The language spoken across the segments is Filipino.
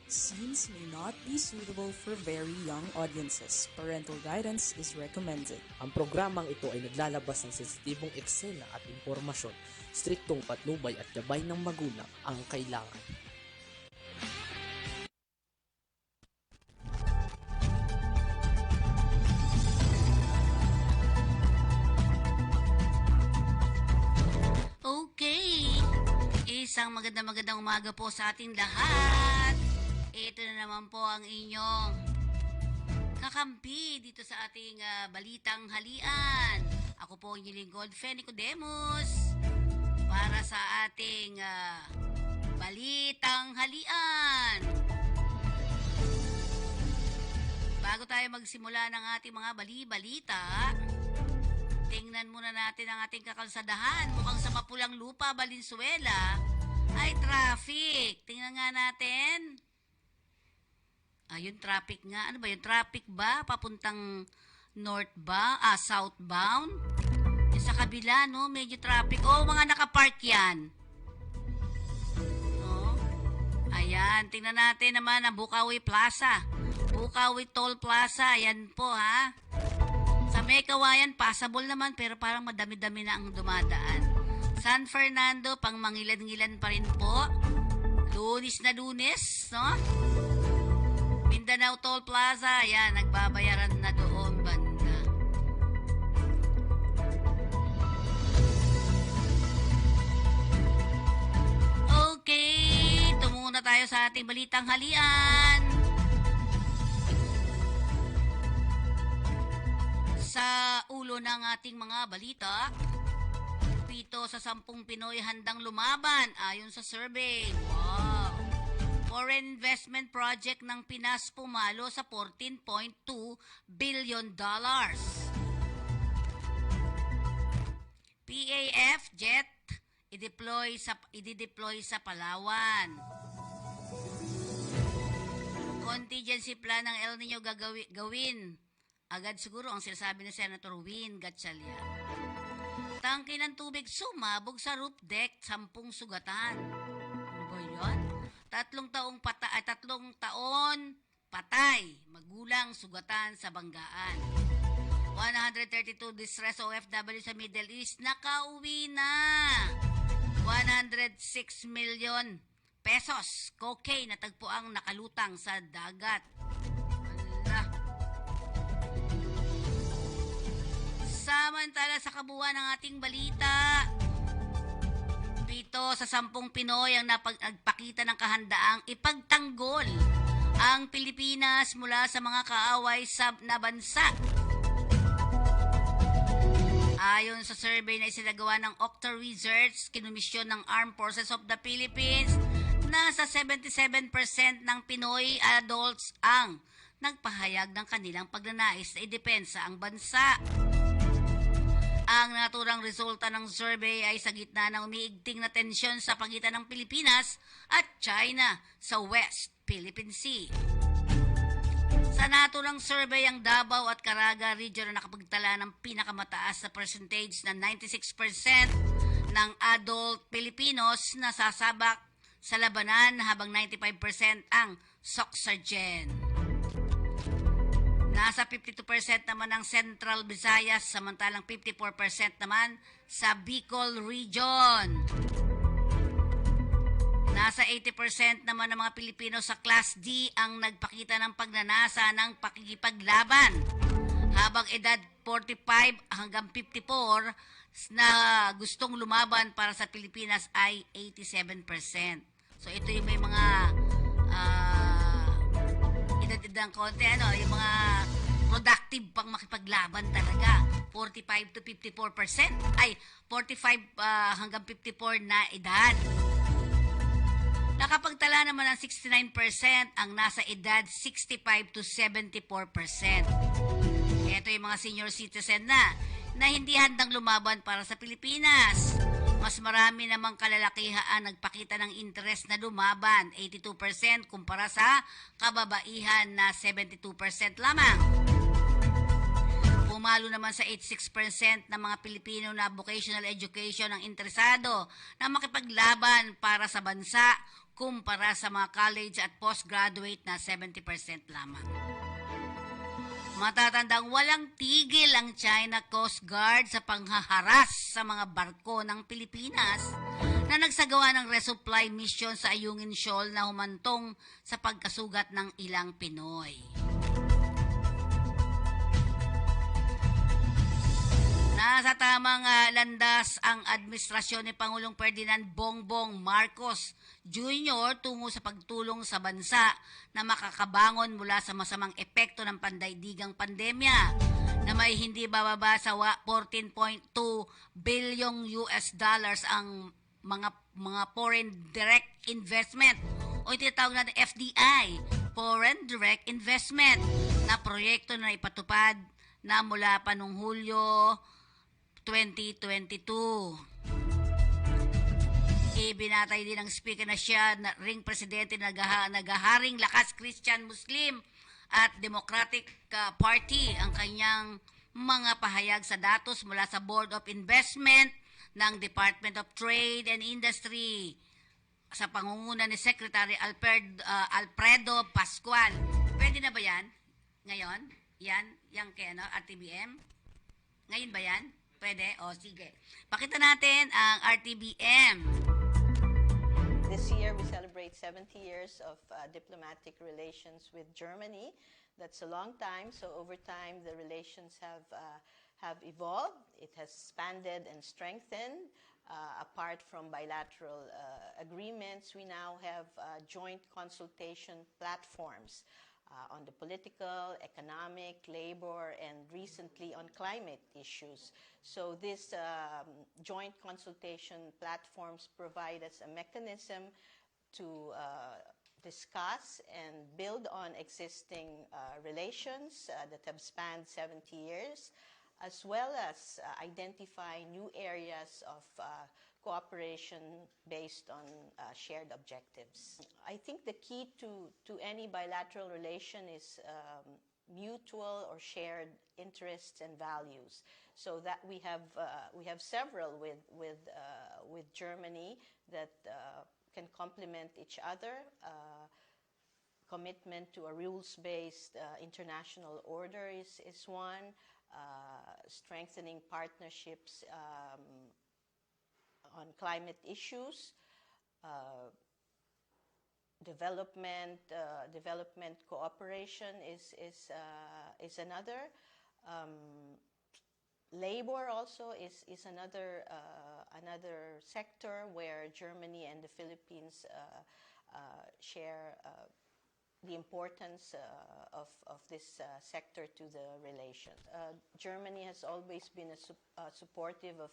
Scenes may not be suitable for very young audiences. Parental guidance is recommended. Ang programang ito ay naglalabas ng sensitibong eksena at impormasyon. Striktong patnubay at gabay ng magulang ang kailangan. Okay, isang magandang umaga po sa ating lahat. Ito na naman po ang inyong kakampi dito sa ating balitang halian. Ako po ang inyong lingkod, Fe Nicodemus, para sa ating balitang halian. Bago tayo magsimula ng ating mga bali-balita, tingnan muna natin ang ating kakalsadahan. Mukhang sa Mapulang Lupa, Valenzuela, ay traffic. Tingnan nga natin. Ayun, traffic nga. Ano ba yun? Traffic ba? Papuntang north ba? Southbound? Sa kabila, no? Medyo traffic. Mga nakapark yan. No? Ayan, tingnan natin naman ang Bukawi Plaza. Bukawi Toll Plaza. Ayan po, ha? Sa May Kawayan, passable naman pero parang madami-dami na ang dumadaan. San Fernando, pang mangilan-ngilan pa rin po. Lunes na Lunes, no? Mindanao Toll Plaza, ayan, nagbabayaran na doon banda. Okay, tumuna tayo sa ating balitang halian. Sa ulo ng ating mga balita, 7 sa 10 Pinoy handang lumaban ayon sa survey. Wow! Foreign investment project ng Pinas pumalo sa $14.2 billion. PAF jet i-deploy sa Palawan. Contingency plan ng El Nino gawin. Agad siguro ang sinasabi ni Senator Win Gatchalian. Tangke ng tubig sumabog sa roof deck, 10 sugatan. Ano ba yan? 3 taon patay, magulang sugatan sa banggaan. 132 distress OFW sa Middle East nakauwi na. 106 million pesos cocaine natagpo ang nakalutang sa dagat. Allah. Samantala sa kabuuan ng ating balita, 7 sa 10 Pinoy ang nagpakita ng kahandaang ipagtanggol ang Pilipinas mula sa mga kaaway na bansa. Ayon sa survey na isinagawa ng Octa Research, kinomisyon ng Armed Forces of the Philippines, nasa 77% ng Pinoy adults ang nagpahayag ng kanilang pagnanais na idepensa ang bansa. Ang naturang resulta ng survey ay sa gitna ng umiigting na tensyon sa pagitan ng Pilipinas at China sa West Philippine Sea. Sa naturang survey, ang Davao at Caraga region na nakapagtala ng pinakamataas na percentage na 96% ng adult Pilipinos na sasabak sa labanan habang 95% ang Soxargen. Nasa 52% naman ang Central Visayas, samantalang 54% naman sa Bicol Region. Nasa 80% naman ng mga Pilipino sa Class D ang nagpakita ng pagnanasa ng pakikipaglaban, habang edad 45 hanggang 54 na gustong lumaban para sa Pilipinas ay 87%. So ito yung may mga edad-edad konti, yung mga productive pang makipaglaban talaga. 45 to 54%, ay 45 hanggang 54 na edad. Nakapagtala naman ng 69% ang nasa edad 65 to 74%. Ito yung mga senior citizen na hindi handang lumaban para sa Pilipinas. Mas marami namang kalalakihan nagpakita ng interes na lumaban, 82% kumpara sa kababaihan na 72% lamang. Pumalo naman sa 86% ng mga Pilipino na vocational education ang interesado na makipaglaban para sa bansa kumpara sa mga college at postgraduate na 70% lamang. Matatandang walang tigil ang China Coast Guard sa panghaharas sa mga barko ng Pilipinas na nagsagawa ng resupply mission sa Ayungin Shoal na humantong sa pagkasugat ng ilang Pinoy. Nasa tamang landas ang administrasyon ni Pangulong Ferdinand Bongbong Marcos Jr. tungo sa pagtulong sa bansa na makakabangon mula sa masamang epekto ng pandaigdigang pandemya na may hindi bababa sa 14.2 bilyong US dollars ang mga foreign direct investment o tinatawag natin FDI, Foreign Direct Investment, na proyekto na ipatupad na mula pa noong Hulyo 2022. Ibinatay din ng speaker na siya na ring presidente nagaharing Lakas Christian Muslim at Democratic Party ang kanyang mga pahayag sa datos mula sa Board of Investment ng Department of Trade and Industry sa pangunguna ni Secretary Alfredo Pascual. Pwede na ba yan? Ngayon? Yan kay RTBM? Ngayon ba yan? Pwede? O, sige. Pakita natin ang RTBM. This year, we celebrate 70 years of diplomatic relations with Germany. That's a long time. So over time, the relations have evolved. It has expanded and strengthened. Apart from bilateral agreements, we now have joint consultation platforms on the political, economic, labor, and recently on climate issues. So these joint consultation platforms provide us a mechanism to discuss and build on existing relations that have spanned 70 years, as well as identify new areas of cooperation based on shared objectives. I think the key to any bilateral relation is mutual or shared interests and values. So that we have several with Germany that can complement each other. Commitment to a rules-based international order is one. Strengthening partnerships on climate issues, development cooperation is another. Labor also is another sector where Germany and the Philippines share the importance of this sector to the relation. Germany has always been supportive of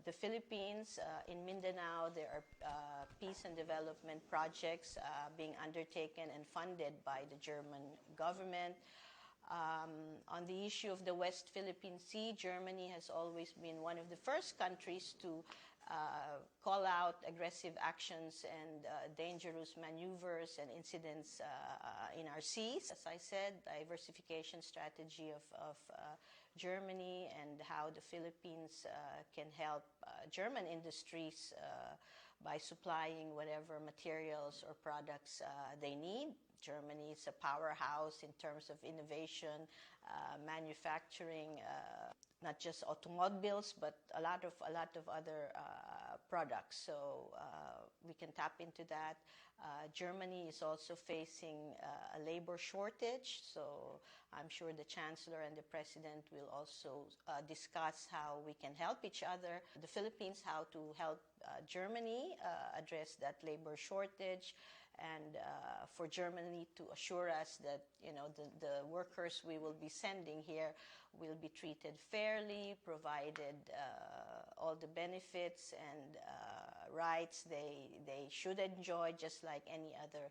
the Philippines. In Mindanao, there are peace and development projects being undertaken and funded by the German government. On the issue of the West Philippine Sea, Germany has always been one of the first countries to call out aggressive actions and dangerous maneuvers and incidents in our seas. As I said, diversification strategy of Germany and how the Philippines can help German industries by supplying whatever materials or products they need. Germany is a powerhouse in terms of innovation, manufacturing, not just automobiles, but a lot of other products. So we can tap into that. Germany is also facing a labor shortage, so I'm sure the Chancellor and the President will also discuss how we can help each other. The Philippines, how to help Germany address that labor shortage, and for Germany to assure us that the workers we will be sending here will be treated fairly, provided all the benefits and rights they should enjoy, just like any other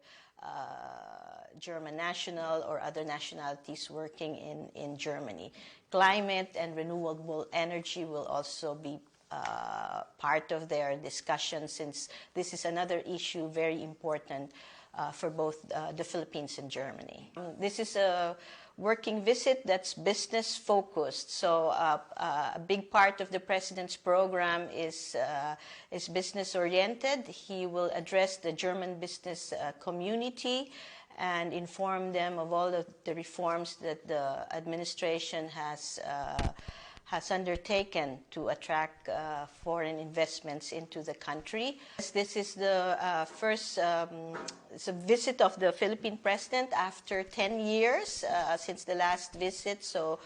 German national or other nationalities working in Germany. Climate and renewable energy will also be part of their discussion, since this is another issue very important for both the Philippines and Germany. This is working visit that's business focused. So a big part of the President's program is business oriented. He will address the German business community and inform them of all of the reforms that the administration has undertaken to attract foreign investments into the country. This is the first it's a visit of the Philippine President after 10 years since the last visit. So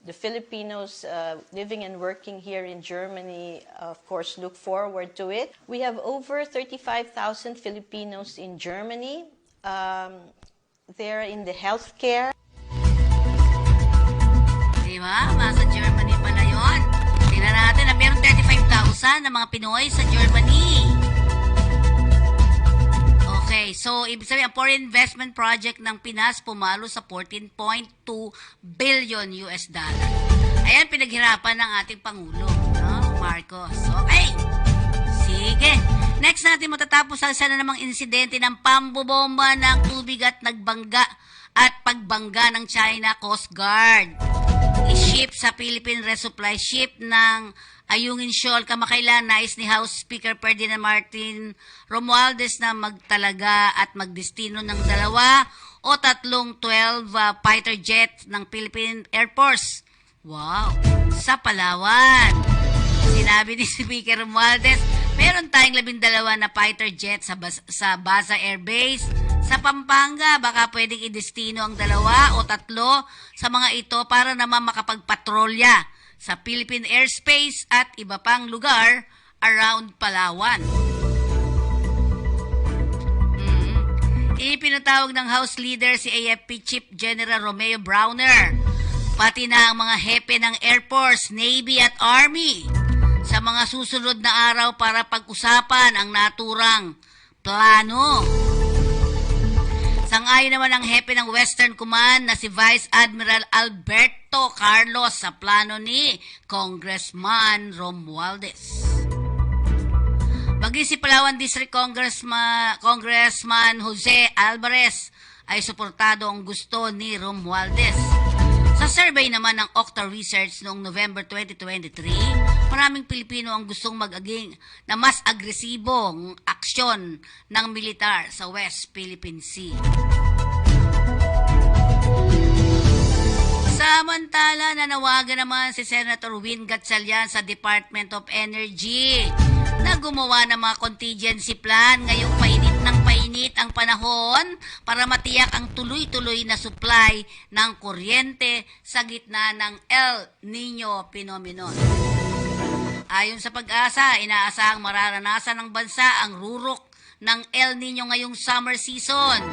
the Filipinos living and working here in Germany, of course, look forward to it. We have over 35,000 Filipinos in Germany. They're in the healthcare. Diba? Nasa Germany pala yun. Tingnan natin na meron 35,000 na mga Pinoy sa Germany. Okay, so ibig sabihin, ang foreign investment project ng Pinas pumalo sa 14.2 billion US dollar. Ayan, pinaghirapan ng ating Pangulo, no? Marcos. Okay. Sige. Next natin matatapos ang isa na namang insidente ng pambobomba ng tubig at nagbangga at pagbangga ng China Coast Guard. I-ship sa Philippine Resupply Ship ng Ayungin Shoal kamakailan nais ni House Speaker Ferdinand Martin Romualdez na magtalaga at magdestino ng 2 o 3 12 fighter jet ng Philippine Air Force. Wow! Sa Palawan. Sinabi ni Speaker Romualdez, meron tayong 12 na fighter jet sa Basa Air Base. Sa Pampanga, baka pwedeng idestino ang 2 o 3 sa mga ito para naman makapagpatrolya sa Philippine airspace at iba pang lugar around Palawan. Ipinatawag ng House Leader si AFP Chief General Romeo Browner, pati na ang mga hepe ng Air Force, Navy at Army sa mga susunod na araw para pag-usapan ang naturang plano. Sang-ayon naman ang hepe ng Western Command na si Vice Admiral Alberto Carlos sa plano ni Congressman Romualdez. Bagay si Palawan District Congressman Jose Alvarez ay suportado ang gusto ni Romualdez. Sa survey naman ng Octa Research noong November 2023, maraming Pilipino ang gustong mag-aging na mas agresibong aksyon ng militar sa West Philippine Sea. Samantala, nanawagan naman si Senator Win Gatchalian sa Department of Energy na gumawa ng mga contingency plan ngayong painit ang panahon para matiyak ang tuloy-tuloy na supply ng kuryente sa gitna ng El Niño phenomenon. Ayon sa Pag-asa, inaasahang mararanasan ng bansa ang rurok ng El Niño ngayong summer season.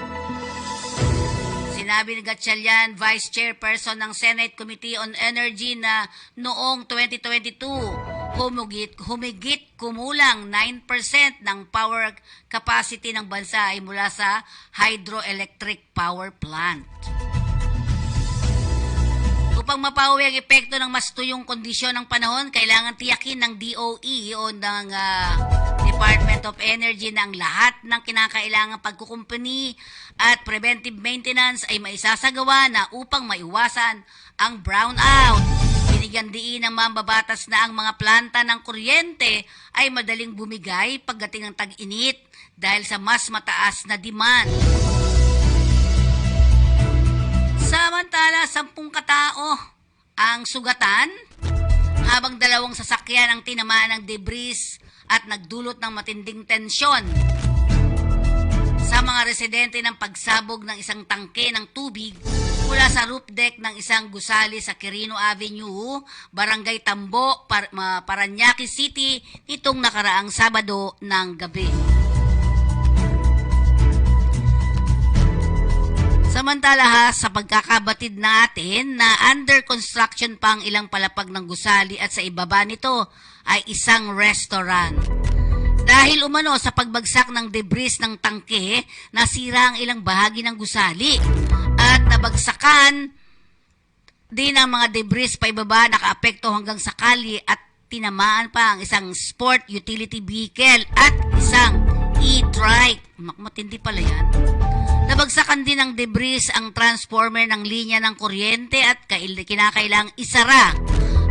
Sinabi ni Gatchalian, Vice Chairperson ng Senate Committee on Energy, na noong 2022, humigit kumulang 9% ng power capacity ng bansa ay mula sa hydroelectric power plant. Upang mapawi ang epekto ng mas tuyong kondisyon ng panahon, kailangan tiyakin ng DOE o ng Department of Energy na ang lahat ng kinakailangang pagkukumpani at preventive maintenance ay maisasagawa na upang maiwasan ang brownout. Binigyan diin ng mambabatas na ang mga planta ng kuryente ay madaling bumigay pagdating ng tag-init dahil sa mas mataas na demand. Samantala, 10 katao ang sugatan habang 2 sasakyan ang tinamaan ng debris at nagdulot ng matinding tensyon sa mga residente ng pagsabog ng isang tangke ng tubig mula sa roof deck ng isang gusali sa Quirino Avenue, Barangay Tambo, Parañaque City nitong nakaraang Sabado ng gabi. Samantala sa pagkakabatid natin na under construction pa ang ilang palapag ng gusali at sa ibaba nito ay isang restaurant. Dahil umano sa pagbagsak ng debris ng tangke, nasira ang ilang bahagi ng gusali at nabagsakan din ang mga debris pa ibaba, nakaapekto hanggang sa kalye at tinamaan pa ang isang sport utility vehicle at isang e-trike. Matindi pala yan. Nabagsakan din ng debris ang transformer ng linya ng kuryente at kinakailangang isara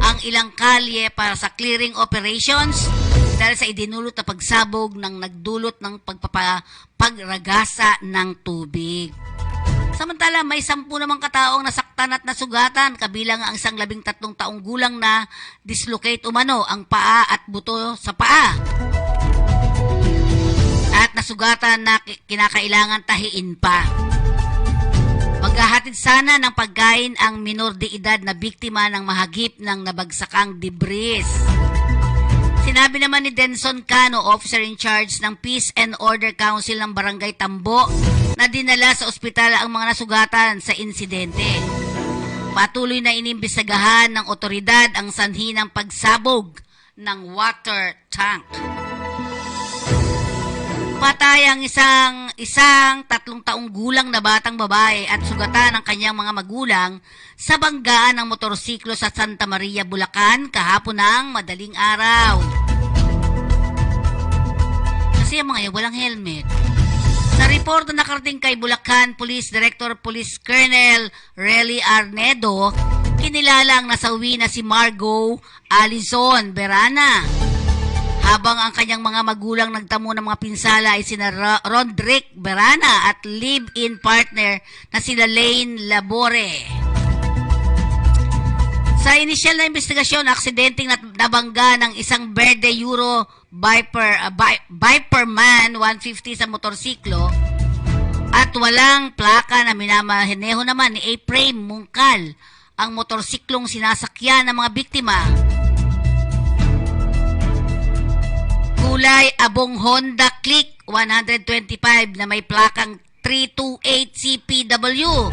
ang ilang kalye para sa clearing operations dahil sa idinulot na pagsabog ng nagdulot ng pagragasa ng tubig. Samantala, may 10 namang kataong nasaktan at nasugatan, kabilang ang isang 13 taong gulang na dislocate umano ang paa at buto sa paa. At nasugatan na kinakailangan tahiin pa. Maghahatid sana ng pagkain ang minor de edad na biktima ng mahagip ng nabagsakang debris. Sinabi naman ni Denson Cano, officer in charge ng Peace and Order Council ng Barangay Tambo, na dinala sa ospital ang mga nasugatan sa insidente. Patuloy na inimbesagahan ng otoridad ang sanhi ng pagsabog ng water tank. Patay ang isang 3 taong gulang na batang babae at sugatan ng kanyang mga magulang sa banggaan ng motorsiklo sa Santa Maria, Bulacan kahapon ng madaling araw. Kasi ang mga yan walang helmet. Sa report na nakarating kay Bulacan Police Director Police Colonel Relly Arnedo, kinilala ang nasawi na si Margo Alizon Berana. Habang ang kanyang mga magulang nagtamo ng mga pinsala ay sina Rodrick Berana at live-in partner na sila Lane Labore. Sa inisyal na investigasyon, aksidenteng nabangga ng isang Verde Euro Viperman 150 sa motorsiklo at walang plaka na minamaneho naman ni A-Frame Mungkal ang motorsiklong sinasakyan ng mga biktima. Kulay abong Honda Click 125 na may plakang 328 CPW.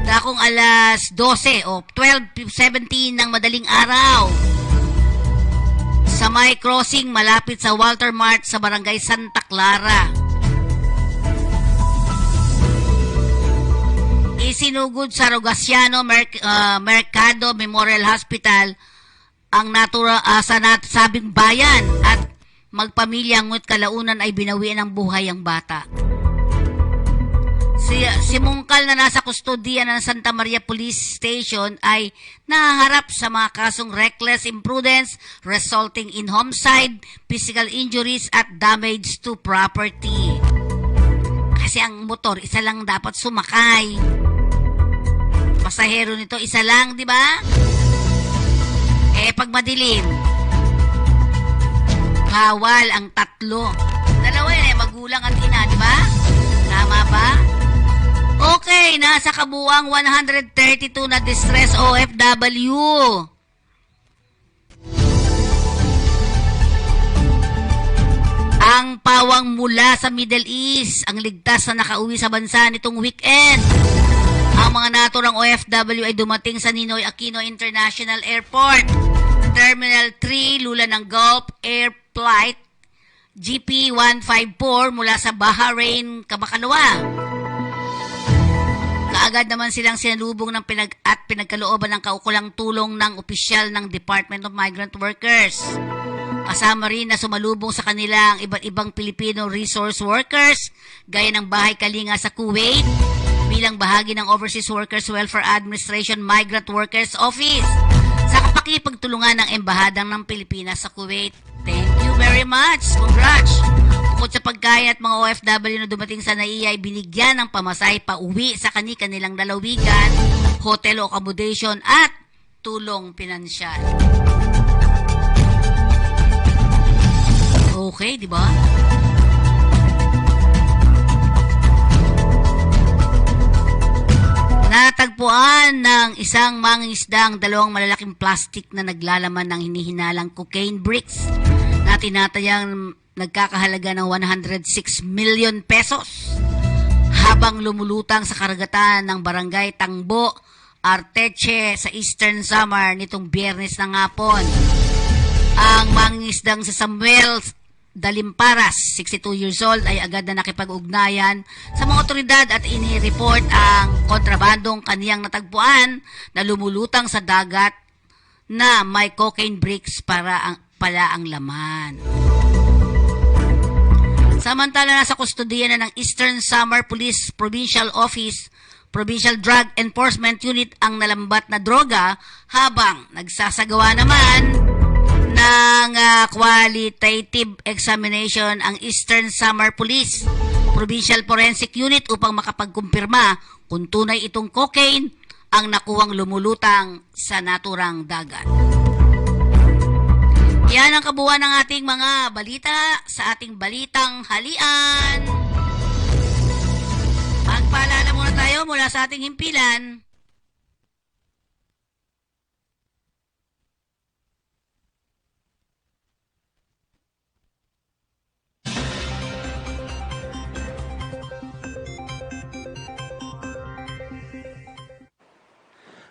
Dakong alas 12 o 12:17 ng madaling araw. Sa may crossing malapit sa Walter Mart sa Barangay Santa Clara. Isinugod sa Rogasiano Mercado Memorial Hospital ang sa nasabing bayan at magpamilya, ngunit kalaunan ay binawian ng buhay ang bata. Si Mungkal na nasa kustodiya ng Santa Maria Police Station ay nahaharap sa mga kasong reckless imprudence resulting in homicide, physical injuries at damage to property. Kasi ang motor, isa lang dapat sumakay. Pasahero nito, isa lang, di ba? Pag madilim, bawal ang 3. Dalawa yan magulang at ina, di ba? Tama ba? Okay, nasa kabuang 132 na distress OFW. Ang pawang mula sa Middle East, ang ligtas na nakauwi sa bansa nitong weekend. Ang mga naturang OFW ay dumating sa Ninoy Aquino International Airport, Terminal 3, Lula ng Gulf Air Flight GP154 mula sa Bahrain, Kabakanwa. Kaagad naman silang sinalubong ng pinagkalooban ng kaukulang tulong ng opisyal ng Department of Migrant Workers. Kasama rin na sumalubong sa kanila ang iba't ibang Filipino resource workers gaya ng Bahay Kalinga sa Kuwait bilang bahagi ng Overseas Workers Welfare Administration Migrant Workers Office sa kapakipagtulungan ng Embahadang ng Pilipinas sa Kuwait. Thank you very much. Congrats! Bukod sa pagkain at mga OFW na dumating sa NAIA ay binigyan ng pamasahe pa uwi sa kanilang lalawigan, hotel o accommodation at tulong pinansyal. Okay, di ba? Natagpuan ng isang mangingisdang 2 malalaking plastic na naglalaman ng hinihinalang cocaine bricks na tinatayang nagkakahalaga ng 106 million pesos habang lumulutang sa karagatan ng Barangay Tangbo, Arteche sa Eastern Samar nitong Biyernes ng hapon. Ang mangingisdang si Samuel Dalimparas, 62 years old, ay agad na nakipag-ugnayan sa mga otoridad at inireport ang kontrabandong kaniyang natagpuan na lumulutang sa dagat na may cocaine bricks pala ang laman. Samantala nasa kustodiya na ng Eastern Samar Police Provincial Office, Provincial Drug Enforcement Unit ang nalambat na droga habang nagsasagawa naman ng qualitative examination ang Eastern Samar Police Provincial Forensic Unit upang makapagkumpirma kung tunay itong cocaine ang nakuwang lumulutang sa naturang dagat. Yan ang kabuuan ng ating mga balita sa ating balitang halian. Magpaalala muna tayo mula sa ating himpilan.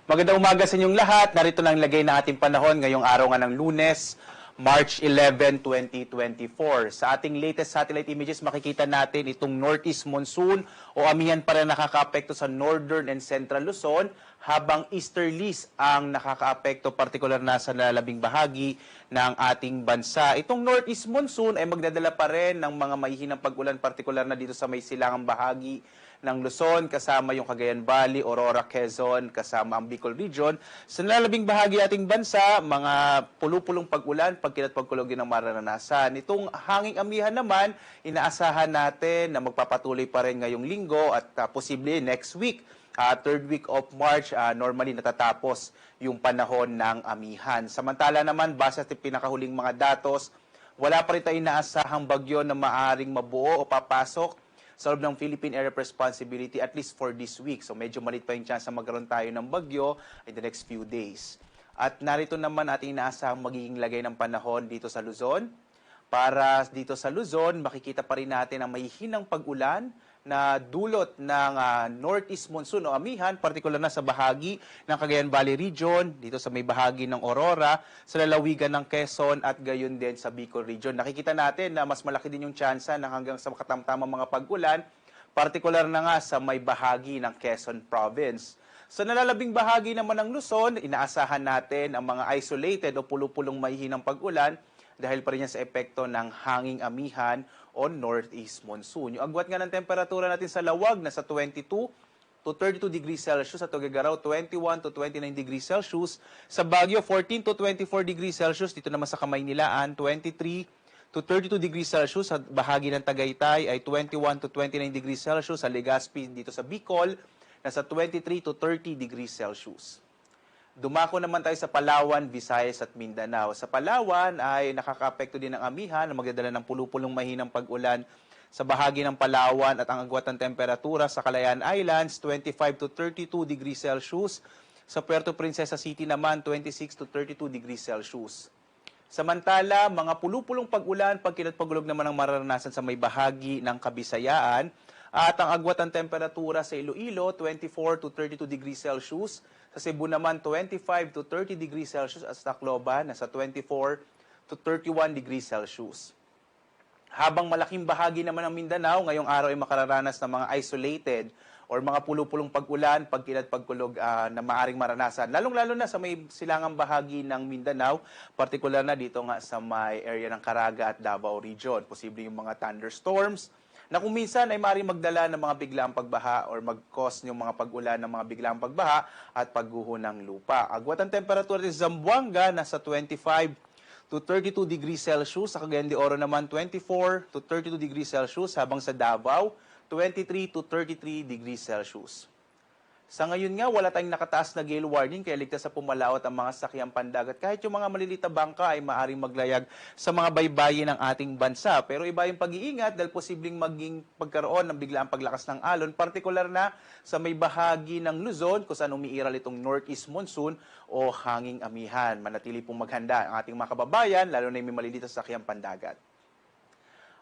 Magandang umaga sa inyong lahat. Narito na ang lagay na ating panahon ngayong araw nga ng Lunes, March 11, 2024. Sa ating latest satellite images, makikita natin itong northeast monsoon o amihan pa rin nakakaapekto sa northern and central Luzon, habang easterlies ang nakakaapekto partikular na sa lalabing bahagi ng ating bansa. Itong northeast monsoon ay magdadala pa rin ng mga mahihinang pag-ulan partikular na dito sa may silangang bahagi ng Luzon, kasama yung Cagayan Valley, Aurora, Quezon, kasama ang Bicol Region. Sa nalalabing bahagi ating bansa, mga pulupulong pag-ulan, pagkilat pagkulog din ang mararanasan. Itong hanging amihan naman, inaasahan natin na magpapatuloy pa rin ngayong linggo at posible next week. Third week of March, normally natatapos yung panahon ng amihan. Samantala naman, base sa pinakahuling mga datos, wala pa rin tayong inaasahang bagyo na maaring mabuo o papasok sa loob ng Philippine Area of Responsibility at least for this week. So medyo malit pa yung chance na magkaroon tayo ng bagyo in the next few days. At narito naman ating inaasahang magiging lagay ng panahon dito sa Luzon. Para dito sa Luzon, makikita pa rin natin ang mahihinang pag-ulan na dulot ng northeast monsoon o amihan, partikular na sa bahagi ng Cagayan Valley Region, dito sa may bahagi ng Aurora, sa lalawigan ng Quezon at gayon din sa Bicol Region. Nakikita natin na mas malaki din yung tsansa ng hanggang sa makatamtamang mga pag-ulan, partikular na nga sa may bahagi ng Quezon Province. Sa nalalabing bahagi naman ng Luzon, inaasahan natin ang mga isolated o pulupulong mahihinang pag-ulan dahil pa rin yan sa epekto ng hanging amihan o northeast monsoon. Yung agwat nga ng temperatura natin sa Lawag nasa 22 to 32 degrees Celsius, sa Tuguegarao 21 to 29 degrees Celsius, sa Baguio 14 to 24 degrees Celsius, dito naman sa Kamaynilaan 23 to 32 degrees Celsius, sa bahagi ng Tagaytay ay 21 to 29 degrees Celsius, sa Legazpi dito sa Bicol nasa 23 to 30 degrees Celsius. Dumako naman tayo sa Palawan, Visayas at Mindanao. Sa Palawan ay nakakaapekto din ng amihan na magdadala ng pulupulong mahinang pag-ulan sa bahagi ng Palawan at ang agwat ng temperatura sa Calayan Islands 25 to 32 degrees Celsius. Sa Puerto Princesa City naman 26 to 32 degrees Celsius. Samantala, mga pulupulong pag-ulan, pagkilat pagulog naman ang mararanasan sa may bahagi ng Kabisayaan. At ang agwat ng temperatura sa Iloilo, 24 to 32 degrees Celsius. Sa Cebu naman, 25 to 30 degrees Celsius. At sa Tacloban, nasa 24 to 31 degrees Celsius. Habang malaking bahagi naman ng Mindanao, ngayong araw ay makararanas ng mga isolated or mga pulupulong pag-ulan, pagkilat, pagkulog na maaring maranasan. Lalong-lalo na sa may silangang bahagi ng Mindanao, partikular na dito nga sa may area ng Caraga at Davao Region. Posible yung mga thunderstorms, na kung minsan ay maaaring magdala ng mga biglaang pagbaha or mag-cause yung mga pag-ulan ng mga biglaang pagbaha at pagguho ng lupa. Agwat ang temperatura sa Zamboanga nasa 25 to 32 degrees Celsius. Sa Cagayan de Oro naman 24 to 32 degrees Celsius, habang sa Davao 23 to 33 degrees Celsius. Sa ngayon nga, wala tayong nakataas na gale warning kaya ligtas sa pumalaot ang mga sakyang pandagat. Kahit yung mga malilita bangka ay maaaring maglayag sa mga baybayin ng ating bansa. Pero iba yung pag-iingat dahil posibleng maging pagkaroon ng biglaang paglakas ng alon, partikular na sa may bahagi ng Luzon kung saan umiiral itong northeast monsoon o hanging amihan. Manatili pong maghanda ang ating mga kababayan, lalo na yung may malilita sa sakyang pandagat.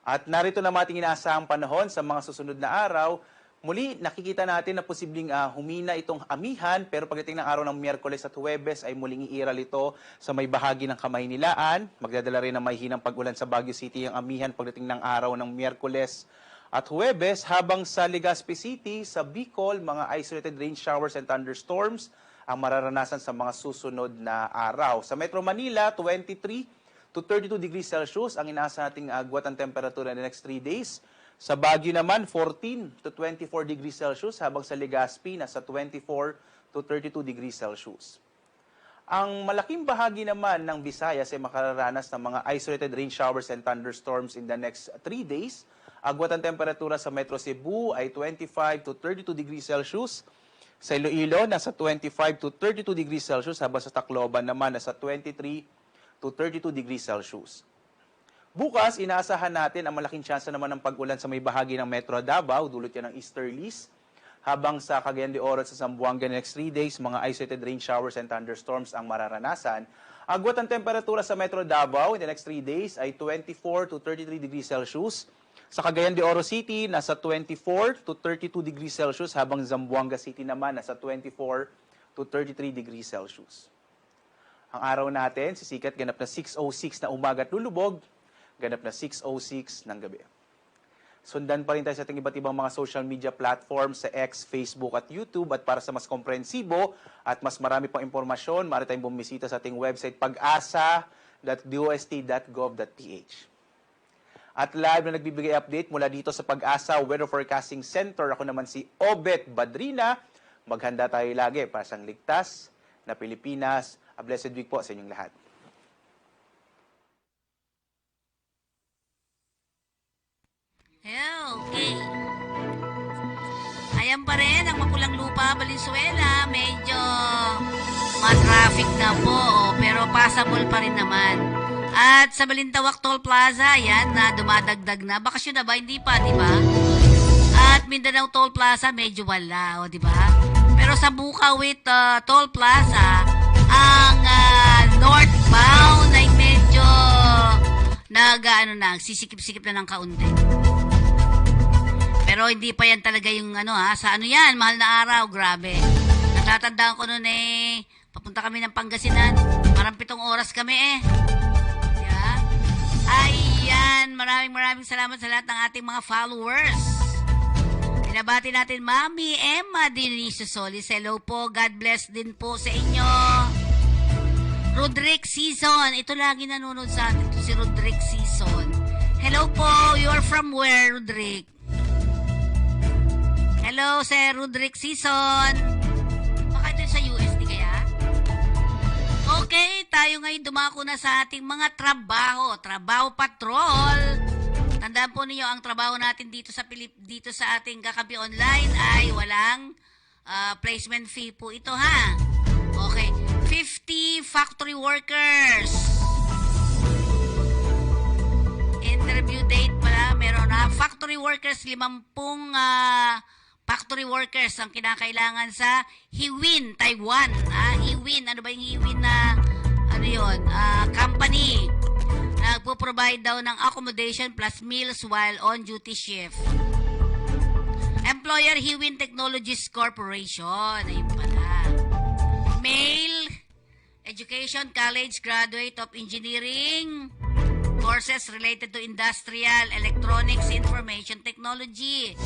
At narito na ating inaasahang panahon sa mga susunod na araw. Muli, nakikita natin na posibleng humina itong amihan, pero pagdating ng araw ng Miyerkules at Huwebes ay muling iiral ito sa may bahagi ng Kamaynilaan. Magdadala rin ng mahihinang pag-ulan sa Baguio City ang amihan pagdating ng araw ng Miyerkules at Huwebes, habang sa Legazpi City, sa Bicol, mga isolated rain showers and thunderstorms ang mararanasan sa mga susunod na araw. Sa Metro Manila, 23 to 32 degrees Celsius ang inaasa nating agwat ang temperatura in the next 3 days. Sa Baguio naman, 14 to 24 degrees Celsius, habang sa Legazpi, nasa 24 to 32 degrees Celsius. Ang malaking bahagi naman ng Visayas ay makararanas ng mga isolated rain showers and thunderstorms in the next 3 days. Agwat ang temperatura sa Metro Cebu ay 25 to 32 degrees Celsius. Sa Iloilo, nasa 25 to 32 degrees Celsius, habang sa Tacloban naman, nasa 23 to 32 degrees Celsius. Bukas, inaasahan natin ang malaking tsansa naman ng pag-ulan sa may bahagi ng Metro Davao, dulot yan ng easterlies. Habang sa Cagayan de Oro at sa Zamboanga next 3 days, mga isolated rain showers and thunderstorms ang mararanasan. Agwat ang temperatura sa Metro Davao in the next 3 days ay 24 to 33 degrees Celsius. Sa Cagayan de Oro City, nasa 24 to 32 degrees Celsius, habang Zamboanga City naman nasa 24 to 33 degrees Celsius. Ang araw natin, sisikat ganap na 6:06 na umaga at lulubog, ganap na 6:06 ng gabi. Sundan pa rin tayo sa ating iba't ibang mga social media platforms sa X, Facebook at YouTube. At para sa mas komprehensibo at mas marami pang impormasyon, maaari tayong bumisita sa ating website pag-asa.dost.gov.ph. At live na nagbibigay update mula dito sa Pag-asa Weather Forecasting Center. Ako naman si Obet Badrina. Maghanda tayo lagi para sa ligtas na Pilipinas. A blessed week po sa inyong lahat. Okay. Ayan pa rin ang Mapulang Lupa, Valenzuela. Medyo ma-traffic na po, pero passable pa rin naman. At sa Balintawak Toll Plaza, yan na dumadagdag na. Bakasyon na ba? Hindi pa, di ba? At Mindanao Toll Plaza, medyo wala, di ba? Pero sa Bukawit Toll Plaza, ang northbound ay medyo sisikip-sikip na ng kaunti. Pero hindi pa yan talaga yung sa yan, mahal na araw, grabe. Natatandaan ko noon papunta kami ng Pangasinan, parang 7 oras kami Yeah. Ayan, maraming salamat sa lahat ng ating mga followers. Pinabati natin Mami Emma Dinicio Solis. Hello po, God bless din po sa inyo. Rodrick Season, ito lagi nanonood sa atin, ito si Rodrick Season. Hello po, you're from where, Rodrick? Hello, Sir Rodrick Season. Baka ito sa USD kaya? Okay, tayo ngayon dumako na sa ating mga trabaho. Trabaho patrol. Tandaan po niyo ang trabaho natin dito sa ating Kakampi Online ay walang placement fee po ito, ha? Okay, 50 factory workers. Interview date pala, meron na. Factory workers, 50 factory workers ang kinakailangan sa Hiwin, Taiwan. Hiwin, ano ba yung Hiwin na company? Nagpo-provide daw ng accommodation plus meals while on duty shift. Employer Hiwin Technologies Corporation. Ayun pala. Male, education, college graduate of engineering, courses related to industrial, electronics, information technology,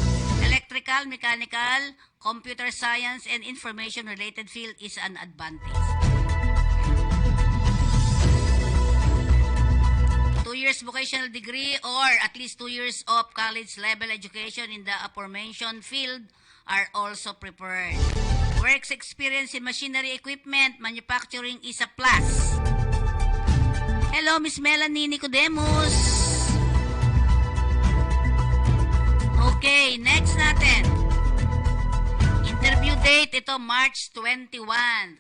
electrical, mechanical, computer science, and information-related field is an advantage. 2 years vocational degree or at least 2 years of college-level education in the aforementioned field are also preferred. Works experience in machinery equipment, manufacturing is a plus. Hello, Miss Melanie Nicodemus. Okay, next natin. Interview date, ito March 21.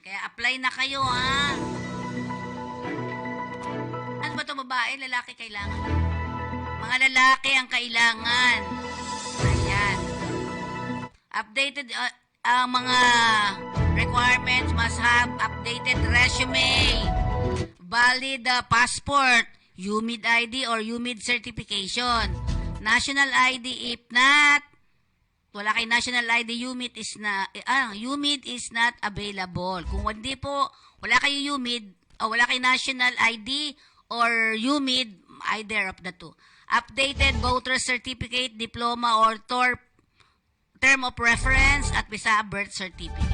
Kaya apply na kayo, ha? Ano ba ito, babae? Lalaki kailangan? Mga lalaki ang kailangan. Ayan. Updated ang mga requirements, must have updated resume, valid passport, UMID ID or UMID certification, national ID. If not, wala kay national ID, UMID is not available. Kung hindi po, wala kayo UMID o wala kay national ID or UMID, either of the two. Updated voter certificate, diploma or term of reference at bisa birth certificate.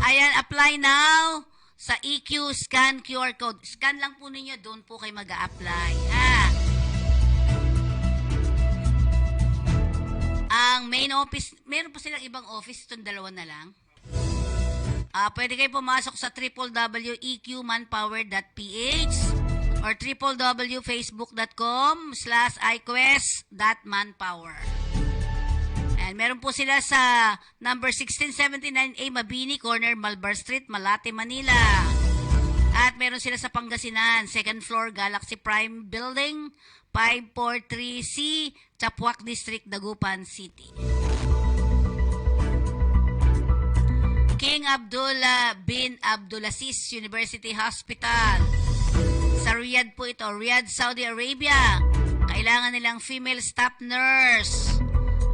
Ayan, apply now sa EQ Scan QR Code. Scan lang po ninyo, doon po kayo mag-a-apply. Ha? Ang main office, meron po silang ibang office, itong dalawa na lang. Pwede kayo pumasok sa www.eqmanpower.ph or www.facebook.com/iquest.manpower. And meron po sila sa number 1679A Mabini, corner Malbar Street, Malate, Manila. At meron sila sa Pangasinan, second floor, Galaxy Prime Building, 543C, Chapuac District, Dagupan City. King Abdullah bin Abdulaziz University Hospital. Sa Riyadh po ito, Riyadh, Saudi Arabia. Kailangan nilang female staff nurse.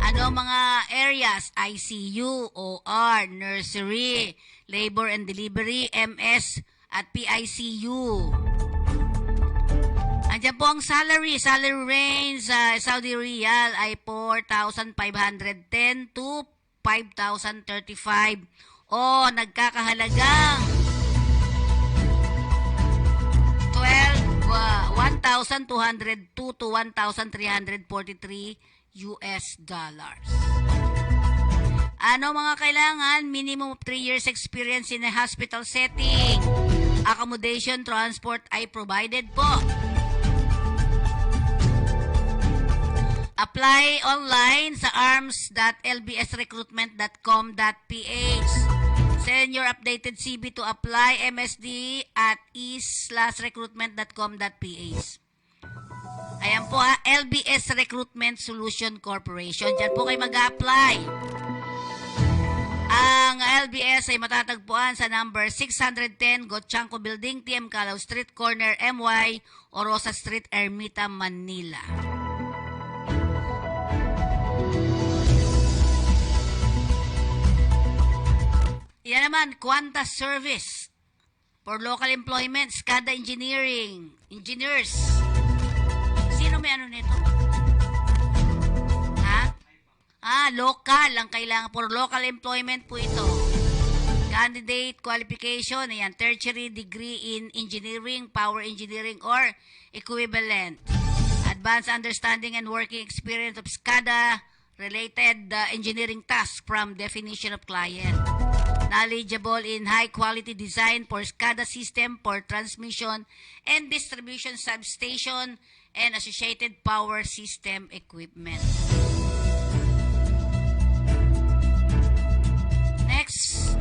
Ano mga areas? ICU, OR, nursery, labor and delivery, MS, at PICU. Andiyan po ang salary. Salary range sa Saudi Riyal ay 4,510 to 5,035. O nagkakahalagang 1,202 to 1,343 US dollars. Ano mga kailangan? Minimum of 3 years experience in a hospital setting. Accommodation, transport ay provided po. Apply online sa arms.lbsrecruitment.com.ph. Send your updated CV to apply msd@east/recruitment.com.ph. Ayan po ha, LBS Recruitment Solution Corporation. Diyan po kayo mag-apply. Ang LBS ay matatagpuan sa number 610 Gotchanco Building, TM Calao Street, corner MY, Orosa Street, Ermita, Manila. Yan naman, Qantas Service for local employment, SCADA Engineering, engineers. Sino may ano nito? Ha? Local ang kailangan. For local employment po ito. Candidate qualification, ayan, tertiary degree in engineering, power engineering, or equivalent. Advanced understanding and working experience of SCADA related engineering tasks from definition of client. Knowledgeable in high-quality design for SCADA system for transmission and distribution substation and associated power system equipment. Next,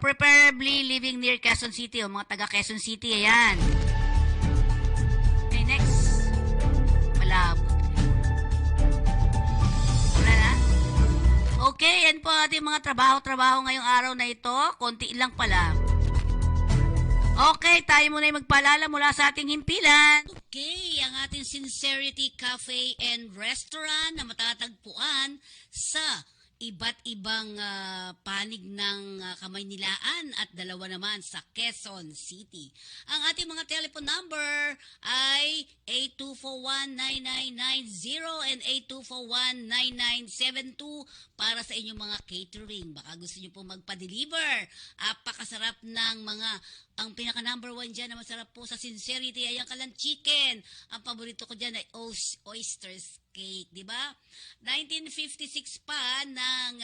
preferably living near Quezon City o mga taga Quezon City, ayan. Okay, next. Malabo. Okay, yan po ating mga trabaho ngayong araw na ito. Konti lang pala. Okay, tayo muna yung magpaalala mula sa ating himpilan. Okay, ang ating Sincerity Cafe and Restaurant na matatagpuan sa iba't ibang panig ng Kamaynilaan at dalawa naman sa Quezon City. Ang ating mga telephone number ay 8241-9990 and 8241-9972 para sa inyong mga catering. Baka gusto nyo po magpa-deliver. Apakasarap ng mga, ang pinaka-number 1 dyan na masarap po sa Sincerity ay ang kalan chicken. Ang paborito ko dyan ay oysters cake, di ba? 1956 pa ng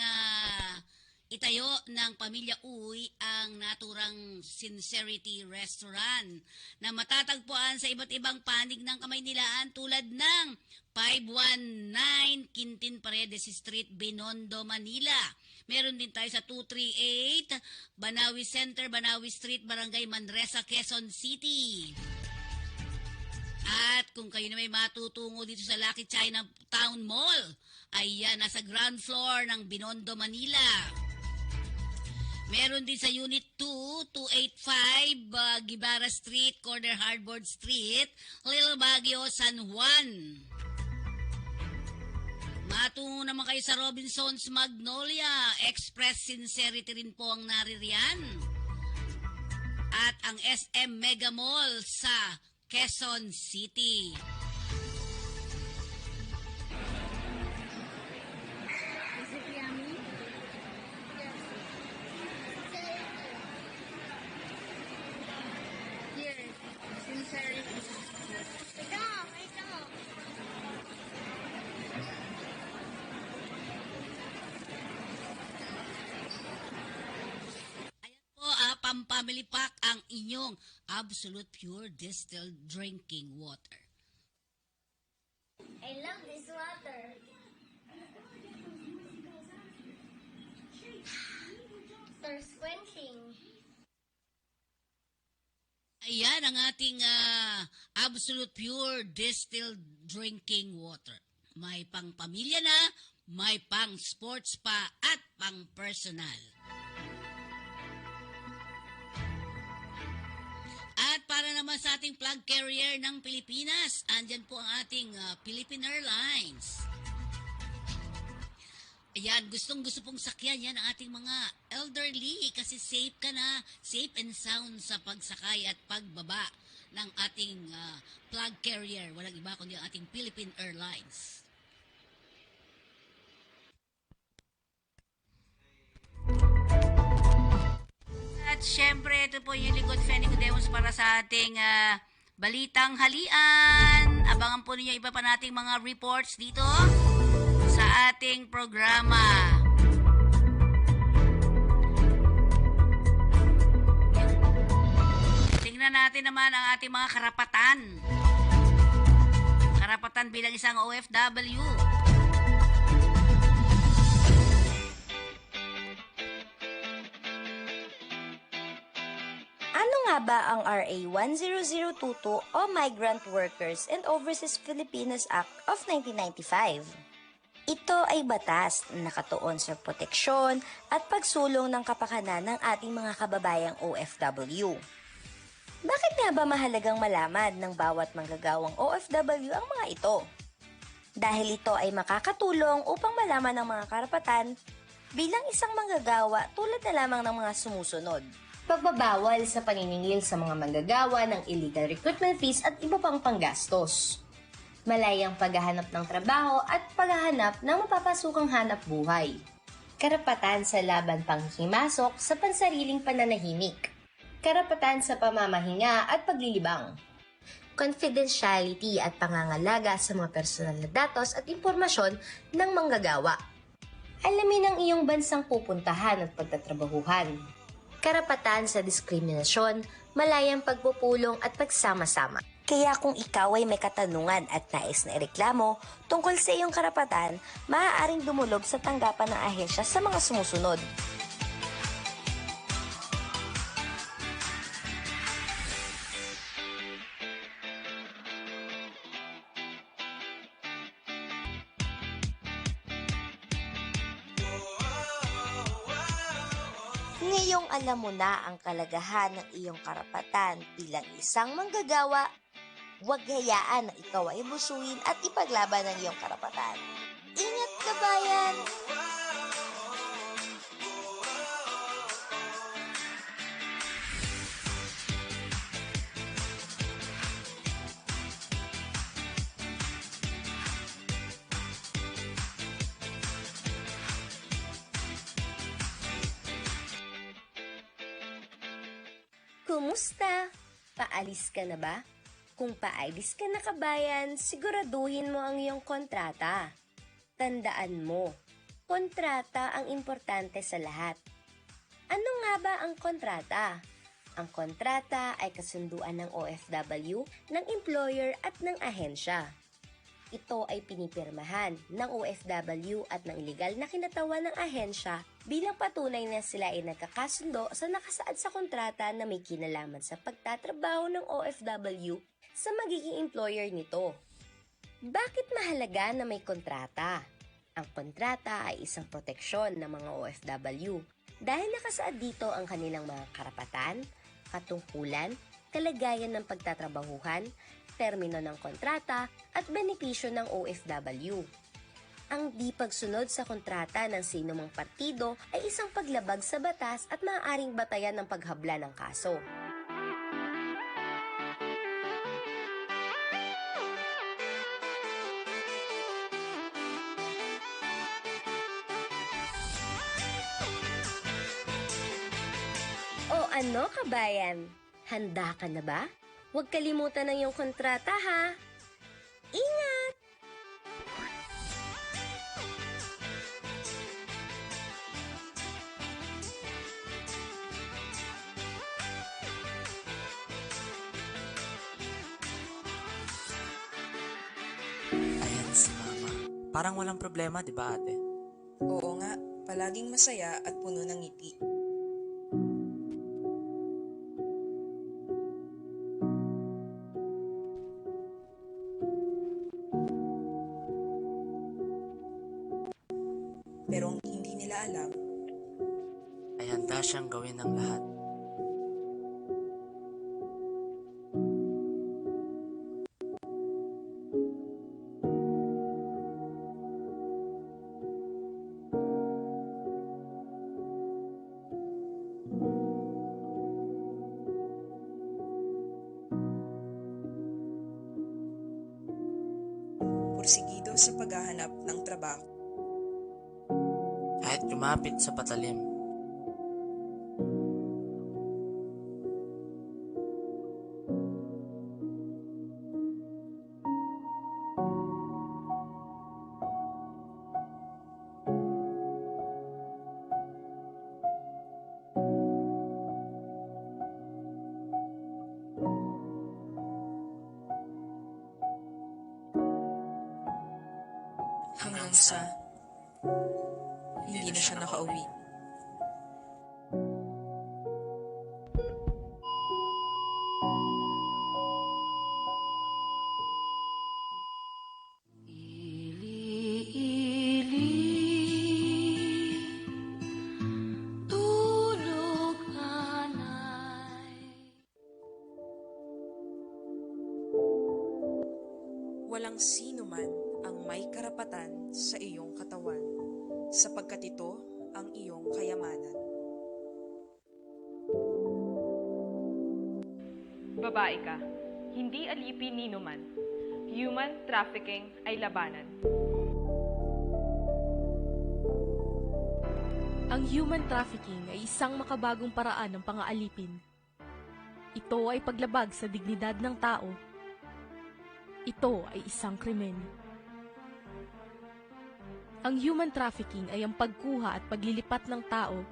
itayo ng Pamilya Uy ang naturang Sincerity Restaurant na matatagpuan sa iba't ibang panig ng Kamaynilaan tulad ng 519 Quintin Paredes Street, Binondo, Manila. Meron din tayo sa 238 Banawi Center, Banawi Street, Barangay Manresa, Quezon City. At kung kayo na may matutungo dito sa Lucky China Town Mall, ay nasa ground floor ng Binondo, Manila. Meron din sa Unit 2, 285 Gibara Street, corner Hardboard Street, Little Baguio, San Juan. Matungo naman kayo sa Robinson's Magnolia, Express Sincerity rin po ang naririyan. At ang SM Mega Mall sa Quezon City. Family Pack ang inyong absolute pure distilled drinking water. I love this water. Thirst quenching. Ayan ang ating absolute pure distilled drinking water. May pang pamilya na, may pang sports pa, at pang personal. At para naman sa ating flag carrier ng Pilipinas, andyan po ang ating Philippine Airlines. Ayan, gustong-gusto pong sakyan yan ang ating mga elderly kasi safe ka na, safe and sound sa pagsakay at pagbaba ng ating flag carrier. Walang iba kundi ang ating Philippine Airlines. At syempre, ito po yung likod Fenny Cudemos para sa ating balitang halian. Abangan po ninyo iba pa nating mga reports dito sa ating programa. Tingnan natin naman ang ating mga karapatan. Karapatan bilang isang OFW. Ano nga ba ang RA 10022 o Migrant Workers and Overseas Filipinos Act of 1995? Ito ay batas na nakatuon sa proteksyon at pagsulong ng kapakanan ng ating mga kababayang OFW. Bakit nga ba mahalagang malaman ng bawat manggagawang OFW ang mga ito? Dahil ito ay makakatulong upang malaman ang mga karapatan bilang isang manggagawa tulad na lamang ng mga sumusunod. Pagbabawal sa paniningil sa mga manggagawa ng illegal recruitment fees at iba pang panggastos. Malayang paghahanap ng trabaho at paghahanap ng mapapasukang hanap buhay. Karapatan sa laban panghimasok sa pansariling pananahimik. Karapatan sa pamamahinga at paglilibang. Confidentiality at pangangalaga sa mga personal na datos at impormasyon ng manggagawa. Alamin ang iyong bansang pupuntahan at pagtatrabahuhan. Karapatan sa diskriminasyon, malayang pagpupulong at pagsama-sama. Kaya kung ikaw ay may katanungan at nais na ireklamo tungkol sa iyong karapatan, maaaring dumulog sa tanggapan ng ahensya sa mga sumusunod. Ngayong alam mo na ang kalagahan ng iyong karapatan bilang isang manggagawa, huwag hayaan na ikaw ay busuin at ipaglaban ang iyong karapatan. Ingat ka, bayan! Kumusta? Paalis ka na ba? Kung paalis ka na, kabayan, siguraduhin mo ang iyong kontrata. Tandaan mo, kontrata ang importante sa lahat. Ano nga ba ang kontrata? Ang kontrata ay kasunduan ng OFW, ng employer at ng ahensya. Ito ay pinipirmahan ng OFW at ng legal na kinatawan ng ahensya bilang patunay na sila ay nagkakasundo sa nakasaad sa kontrata na may kinalaman sa pagtatrabaho ng OFW sa magiging employer nito. Bakit mahalaga na may kontrata? Ang kontrata ay isang proteksyon ng mga OFW dahil nakasaad dito ang kanilang mga karapatan, katungkulan, kalagayan ng pagtatrabahuhan, termino ng kontrata at benepisyo ng OFW. Ang di pagsunod sa kontrata ng sinumang partido ay isang paglabag sa batas at maaaring batayan ng paghabla ng kaso. O ano, kabayan? Handa ka na ba? Huwag kalimutan ang iyong kontrata, ha? Ingat! Parang walang problema, di ba ate? Oo nga, palaging masaya at puno ng ngiti. Pero ang hindi nila alam, Ay handa siyang gawin ng lahat. pursigido sa paghahanap ng trabaho. Kahit lumapit sa patalim. Hanggang sa hindi na siya nakauwi. Walang sino man ang may karapatan sa iyong katawan, sapagkat ito ang iyong kayamanan. Babae ka, hindi alipin ni numan. Human trafficking ay labanan. Ang human trafficking ay isang makabagong paraan ng pang-aalipin. Ito ay paglabag sa dignidad ng tao. Ito ay isang krimen. Ang human trafficking ay ang pagkuha at paglilipat ng tao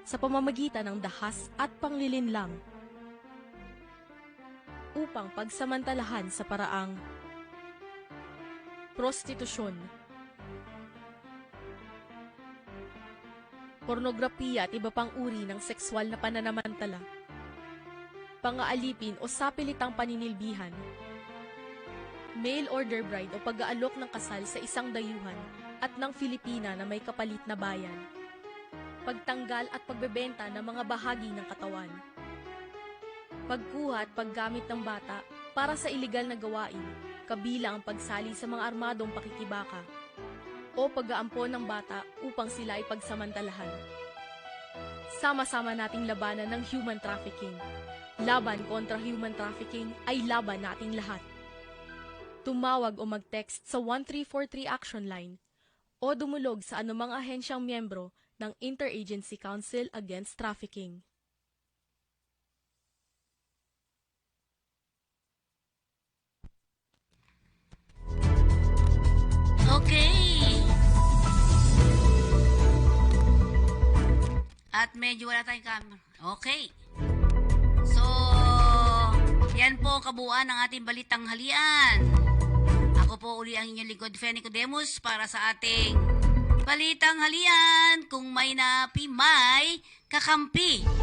sa pamamagitan ng dahas at panglilinlang upang pagsamantalahan sa paraang prostitusyon, pornografiya at iba pang uri ng sexual na pananamantala, pang-aalipin o sapilitang paninilbihan, mail order bride o pag-aalok ng kasal sa isang dayuhan at ng Filipina na may kapalit na bayan, pagtanggal at pagbebenta ng mga bahagi ng katawan, pagkuha at paggamit ng bata para sa ilegal na gawain, kabilang ang pagsali sa mga armadong pakikibaka, o pag-aampon ng bata upang sila ay pagsamantalahan. Sama-sama nating labanan ng human trafficking. Laban kontra human trafficking ay laban nating lahat. Tumawag o mag-text sa 1343 Action Line o dumulog sa anumang ahensyang miyembro ng Interagency Council Against Trafficking. Okay. At medyo wala tayong camera. Okay. So, yan po kabuuan ng ating balitang halian. Ako po uli ang inyong lingkod, Fenny Codemus, para sa ating balitang halian. Kung may napi, may kakampi.